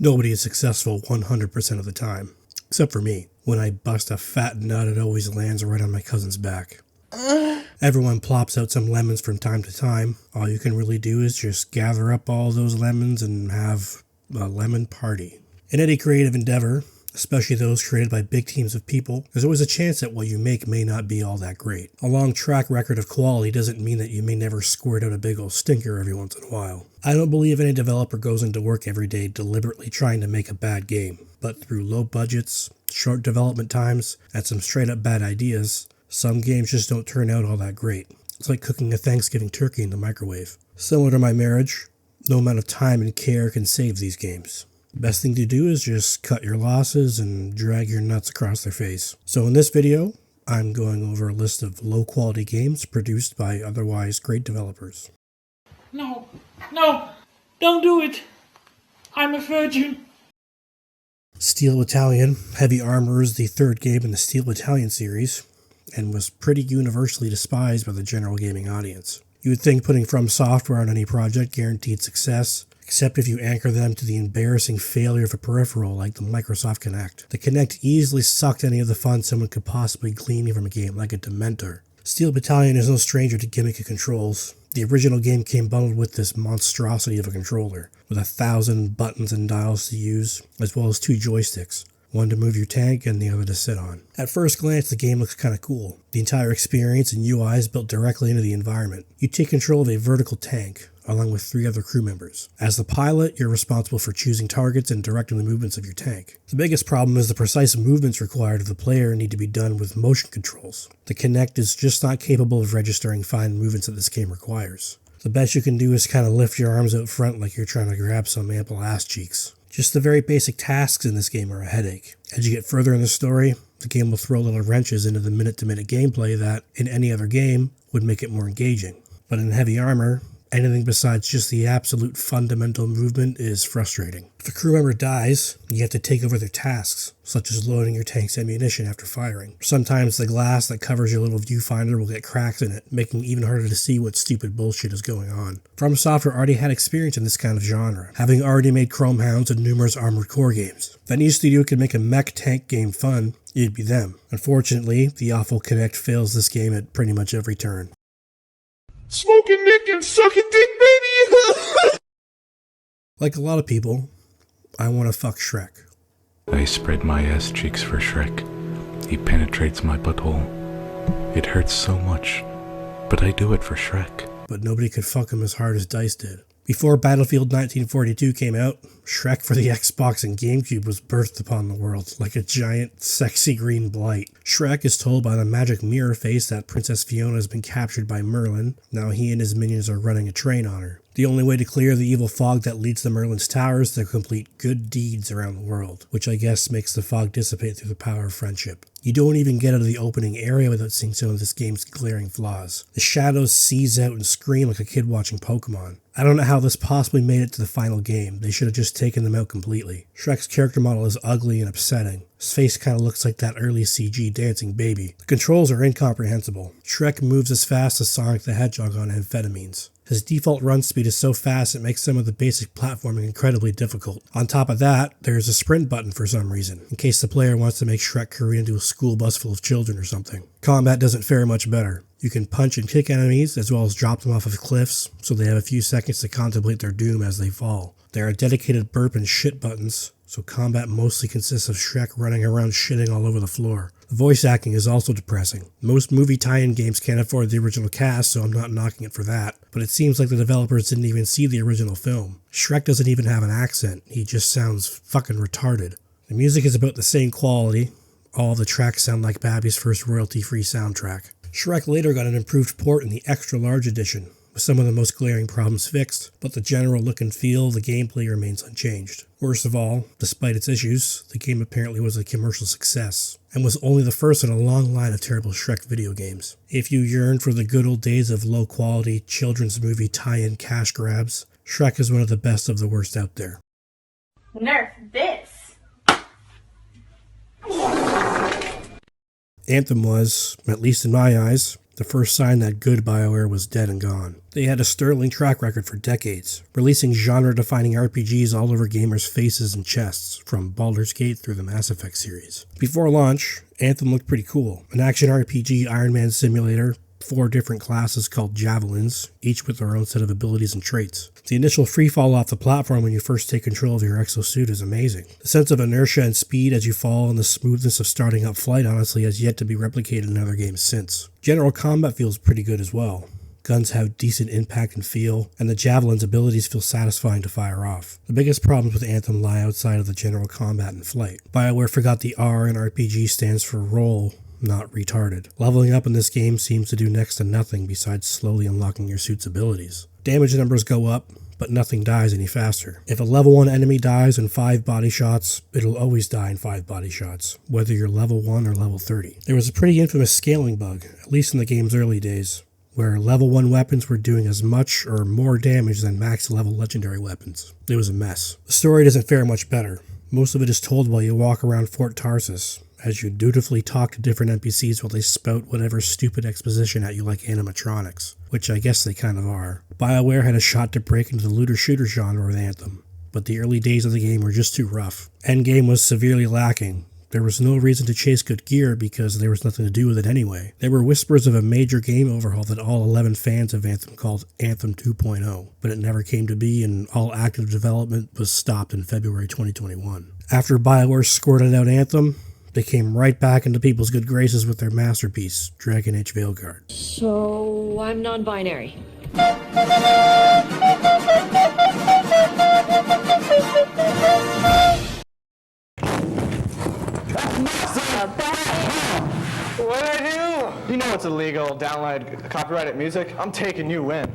Nobody is successful 100% of the time. Except for me. When I bust a fat nut, it always lands right on my cousin's back. Everyone plops out some lemons from time to time. All you can really do is just gather up all those lemons and have a lemon party. In any creative endeavor, especially those created by big teams of people, there's always a chance that what you make may not be all that great. A long track record of quality doesn't mean that you may never squirt out a big old stinker every once in a while. I don't believe any developer goes into work every day deliberately trying to make a bad game, but through low budgets, short development times, and some straight up bad ideas, some games just don't turn out all that great. It's like cooking a Thanksgiving turkey in the microwave. Similar to my marriage, no amount of time and care can save these games. The best thing to do is just cut your losses and drag your nuts across their face. So in this video, I'm going over a list of low quality games produced by otherwise great developers. No, don't do it. I'm a virgin. Steel Battalion: Heavy Armor is the third game in the Steel Battalion series, and was pretty universally despised by the general gaming audience. You would think putting From Software on any project guaranteed success, except if you anchor them to the embarrassing failure of a peripheral like the Microsoft Kinect. The Kinect easily sucked any of the fun someone could possibly glean from a game like a Dementor. Steel Battalion is no stranger to gimmicky controls. The original game came bundled with this monstrosity of a controller, with 1,000 buttons and dials to use, as well as 2 joysticks. One to move your tank and the other to sit on. At first glance, the game looks kinda cool. The entire experience and UI is built directly into the environment. You take control of a vertical tank, along with 3 other crew members. As the pilot, you're responsible for choosing targets and directing the movements of your tank. The biggest problem is the precise movements required of the player need to be done with motion controls. The Kinect is just not capable of registering fine movements that this game requires. The best you can do is kinda lift your arms out front like you're trying to grab some ample ass cheeks. Just the very basic tasks in this game are a headache. As you get further in the story, the game will throw little wrenches into the minute-to-minute gameplay that, in any other game, would make it more engaging. But in Heavy Armor, anything besides just the absolute fundamental movement is frustrating. If a crew member dies, you have to take over their tasks, such as loading your tank's ammunition after firing. Sometimes the glass that covers your little viewfinder will get cracks in it, making it even harder to see what stupid bullshit is going on. From Software already had experience in this kind of genre, having already made Chrome Hounds and numerous Armored Core games. If any studio could make a mech tank game fun, it'd be them. Unfortunately, the awful Kinect fails this game at pretty much every turn. Smoking dick and sucking dick, baby. Like a lot of people, I want to fuck Shrek. I spread my ass cheeks for Shrek. He penetrates my butthole. It hurts so much, but I do it for Shrek. But nobody could fuck him as hard as Dice did. Before Battlefield 1942 came out, Shrek for the Xbox and GameCube was birthed upon the world like a giant, sexy green blight. Shrek is told by the magic mirror face that Princess Fiona has been captured by Merlin. Now he and his minions are running a train on her. The only way to clear the evil fog that leads to Merlin's tower is to complete good deeds around the world, which I guess makes the fog dissipate through the power of friendship. You don't even get out of the opening area without seeing some of this game's glaring flaws. The shadows seize out and scream like a kid watching Pokemon. I don't know how this possibly made it to the final game. They should have just taken them out completely. Shrek's character model is ugly and upsetting. His face kinda looks like that early CG dancing baby. The controls are incomprehensible. Shrek moves as fast as Sonic the Hedgehog on amphetamines. His default run speed is so fast it makes some of the basic platforming incredibly difficult. On top of that, there's a sprint button for some reason, in case the player wants to make Shrek careen into a school bus full of children or something. Combat doesn't fare much better. You can punch and kick enemies, as well as drop them off of cliffs, so they have a few seconds to contemplate their doom as they fall. There are dedicated burp and shit buttons, so combat mostly consists of Shrek running around shitting all over the floor. The voice acting is also depressing. Most movie tie-in games can't afford the original cast, so I'm not knocking it for that, but it seems like the developers didn't even see the original film. Shrek doesn't even have an accent, he just sounds fucking retarded. The music is about the same quality. All the tracks sound like Babby's first royalty-free soundtrack. Shrek later got an improved port in the extra large edition, with some of the most glaring problems fixed, but the general look and feel of the gameplay remains unchanged. Worst of all, despite its issues, the game apparently was a commercial success, and was only the first in a long line of terrible Shrek video games. If you yearn for the good old days of low-quality children's movie tie-in cash grabs, Shrek is one of the best of the worst out there. Nerf this! Anthem was, at least in my eyes, the first sign that good BioWare was dead and gone. They had a sterling track record for decades, releasing genre-defining RPGs all over gamers' faces and chests, from Baldur's Gate through the Mass Effect series. Before launch, Anthem looked pretty cool. An action RPG Iron Man simulator, 4 different classes called Javelins, each with their own set of abilities and traits. The initial freefall off the platform when you first take control of your exosuit is amazing. The sense of inertia and speed as you fall and the smoothness of starting up flight honestly has yet to be replicated in other games since. General combat feels pretty good as well. Guns have decent impact and feel, and the Javelin's abilities feel satisfying to fire off. The biggest problems with Anthem lie outside of the general combat and flight. BioWare forgot the R in RPG stands for roll, not retarded. Leveling up in this game seems to do next to nothing besides slowly unlocking your suit's abilities. Damage numbers go up, but nothing dies any faster. If a level 1 enemy dies in 5 body shots, it'll always die in 5 body shots, whether you're level 1 or level 30. There was a pretty infamous scaling bug, at least in the game's early days, where level 1 weapons were doing as much or more damage than max level legendary weapons. It was a mess. The story doesn't fare much better. Most of it is told while you walk around Fort Tarsus, as you dutifully talk to different NPCs while they spout whatever stupid exposition at you like animatronics, which I guess they kind of are. BioWare had a shot to break into the looter-shooter genre with Anthem, but the early days of the game were just too rough. Endgame was severely lacking. There was no reason to chase good gear because there was nothing to do with it anyway. There were whispers of a major game overhaul that all 11 fans of Anthem called Anthem 2.0, but it never came to be, and all active development was stopped in February 2021. After BioWare squirted out Anthem, they came right back into people's good graces with their masterpiece, Dragon Age Veilguard. So, I'm non-binary. What'd I do? You know it's illegal, download copyrighted music. I'm taking you in.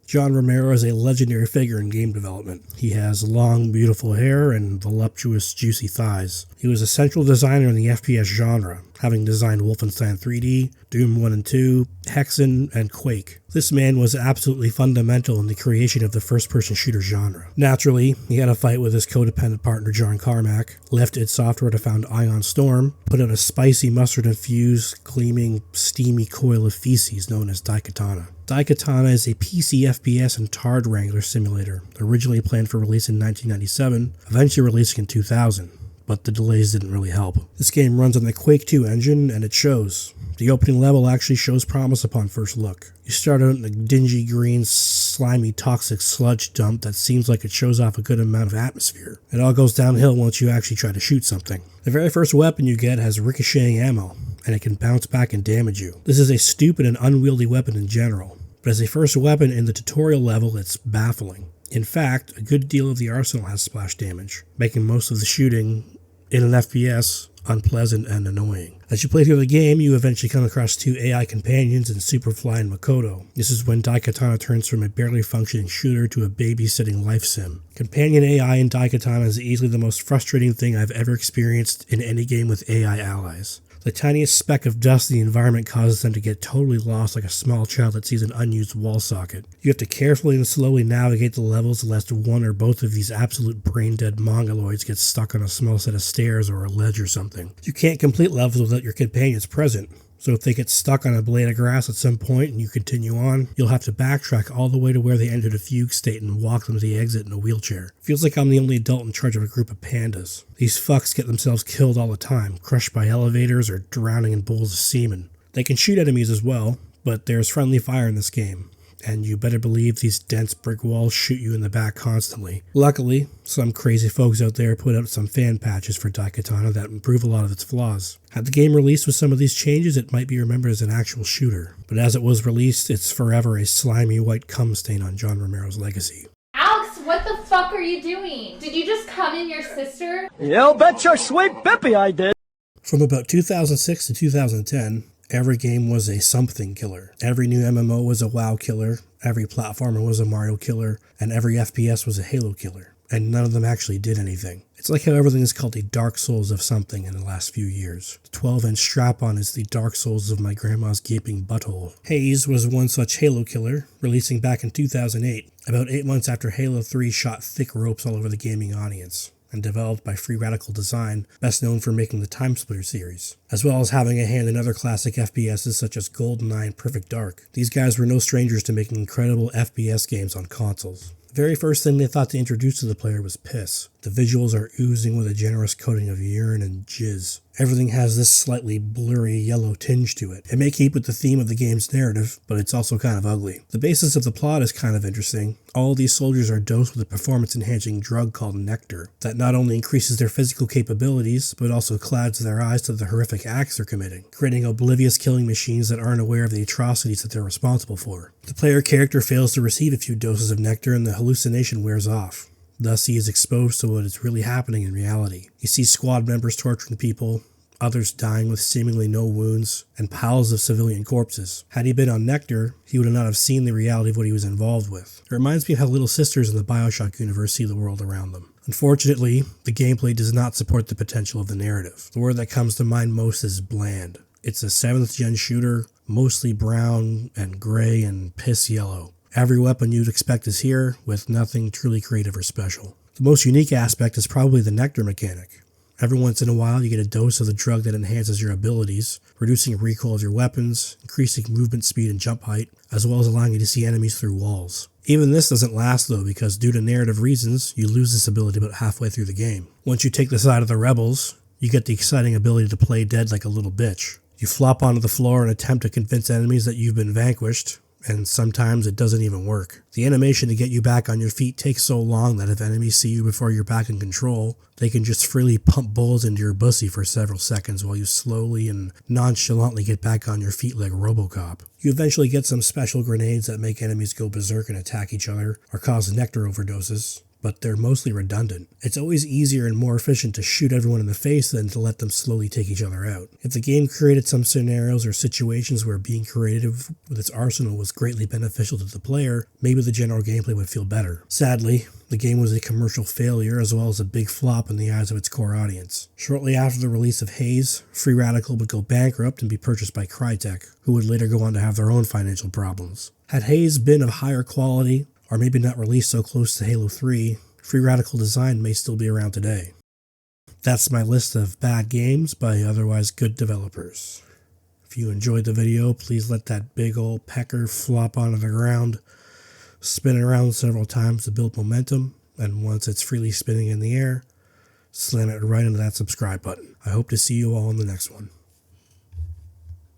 John Romero is a legendary figure in game development. He has long, beautiful hair and voluptuous, juicy thighs. He was a central designer in the FPS genre, having designed Wolfenstein 3D, Doom 1 and 2, Hexen, and Quake. This man was absolutely fundamental in the creation of the first-person shooter genre. Naturally, he had a fight with his codependent partner John Carmack, left id Software to found Ion Storm, put out a spicy mustard-infused, gleaming, steamy coil of feces known as Daikatana. Daikatana is a PC FPS and Tard Wrangler simulator, originally planned for release in 1997, eventually releasing in 2000. But the delays didn't really help. This game runs on the Quake 2 engine, and it shows. The opening level actually shows promise upon first look. You start out in a dingy green, slimy, toxic sludge dump that seems like it shows off a good amount of atmosphere. It all goes downhill once you actually try to shoot something. The very first weapon you get has ricocheting ammo, and it can bounce back and damage you. This is a stupid and unwieldy weapon in general, but as a first weapon in the tutorial level, it's baffling. In fact, a good deal of the arsenal has splash damage, making most of the shooting in an FPS unpleasant and annoying. As you play through the game, you eventually come across 2 AI companions in Superfly and Makoto. This is when Daikatana turns from a barely functioning shooter to a babysitting life sim. Companion AI in Daikatana is easily the most frustrating thing I've ever experienced in any game with AI allies. The tiniest speck of dust in the environment causes them to get totally lost like a small child that sees an unused wall socket. You have to carefully and slowly navigate the levels lest one or both of these absolute brain-dead mongoloids get stuck on a small set of stairs or a ledge or something. You can't complete levels without your companions present, so if they get stuck on a blade of grass at some point and you continue on, you'll have to backtrack all the way to where they entered a fugue state and walk them to the exit in a wheelchair. Feels like I'm the only adult in charge of a group of pandas. These fucks get themselves killed all the time, crushed by elevators or drowning in bowls of semen. They can shoot enemies as well, but there's friendly fire in this game, and you better believe these dense brick walls shoot you in the back constantly. Luckily, some crazy folks out there put out some fan patches for Daikatana that improve a lot of its flaws. Had the game released with some of these changes, it might be remembered as an actual shooter, but as it was released, it's forever a slimy white cum stain on John Romero's legacy. Alex, what the fuck are you doing? Did you just come in your sister? You bet your sweet Bippy I did. From about 2006 to 2010, every game was a something killer. Every new MMO was a WoW killer, every platformer was a Mario killer, and every FPS was a Halo killer. And none of them actually did anything. It's like how everything is called a Dark Souls of something in the last few years. The 12-inch strap-on is the Dark Souls of my grandma's gaping butthole. Haze was one such Halo killer, releasing back in 2008, about 8 months after Halo 3 shot thick ropes all over the gaming audience. and developed by Free Radical Design, best known for making the Time Splitter series, as well as having a hand in other classic FPSs such as GoldenEye and Perfect Dark. These guys were no strangers to making incredible FPS games on consoles. The very first thing they thought to introduce to the player was piss. The visuals are oozing with a generous coating of urine and jizz. Everything has this slightly blurry yellow tinge to it. It may keep with the theme of the game's narrative, but it's also kind of ugly. The basis of the plot is kind of interesting. All these soldiers are dosed with a performance-enhancing drug called nectar that not only increases their physical capabilities, but also clouds their eyes to the horrific acts they're committing, creating oblivious killing machines that aren't aware of the atrocities that they're responsible for. The player character fails to receive a few doses of nectar and the hallucination wears off. Thus, he is exposed to what is really happening in reality. You see squad members torturing people, others dying with seemingly no wounds, and piles of civilian corpses. Had he been on Nectar, he would not have seen the reality of what he was involved with. It reminds me of how little sisters in the Bioshock universe see the world around them. Unfortunately, the gameplay does not support the potential of the narrative. The word that comes to mind most is bland. It's a 7th gen shooter, mostly brown and gray and piss yellow. Every weapon you'd expect is here, with nothing truly creative or special. The most unique aspect is probably the nectar mechanic. Every once in a while you get a dose of the drug that enhances your abilities, reducing recoil of your weapons, increasing movement speed and jump height, as well as allowing you to see enemies through walls. Even this doesn't last though, because due to narrative reasons, you lose this ability about halfway through the game. Once you take the side of the rebels, you get the exciting ability to play dead like a little bitch. You flop onto the floor and attempt to convince enemies that you've been vanquished, and sometimes it doesn't even work. The animation to get you back on your feet takes so long that if enemies see you before you're back in control, they can just freely pump bullets into your pussy for several seconds while you slowly and nonchalantly get back on your feet like RoboCop. You eventually get some special grenades that make enemies go berserk and attack each other, or cause nectar overdoses, but they're mostly redundant. It's always easier and more efficient to shoot everyone in the face than to let them slowly take each other out. If the game created some scenarios or situations where being creative with its arsenal was greatly beneficial to the player, maybe the general gameplay would feel better. Sadly, the game was a commercial failure as well as a big flop in the eyes of its core audience. Shortly after the release of Haze, Free Radical would go bankrupt and be purchased by Crytek, who would later go on to have their own financial problems. Had Haze been of higher quality, or maybe not released so close to Halo 3, Free Radical Design may still be around today. That's my list of bad games by otherwise good developers. If you enjoyed the video, please let that big old pecker flop onto the ground, spin it around several times to build momentum, and once it's freely spinning in the air, slam it right into that subscribe button. I hope to see you all in the next one.